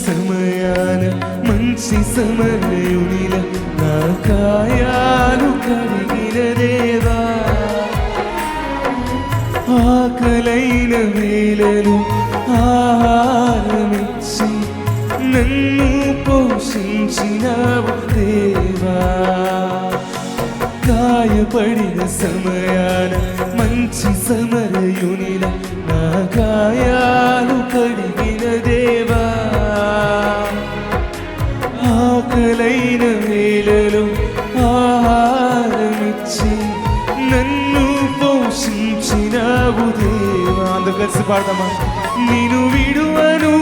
సమయాన మంచి సమరయునిల నా కాయాలు కడిగిన దేవా, ఆకలైన వేళలు ఆహారమిచ్చి నన్ను పోషించినావు దేవా, గాయపడిన సమయాన మంచి సమరయునిల నా గాయాలు కడిగిన దేవా, ఆకలైన వేళలో ఆహారమిచ్చి నన్ను పోషించినావు దేవా. అందుకు కలిసి పాడదామా? నిన్ను విడువను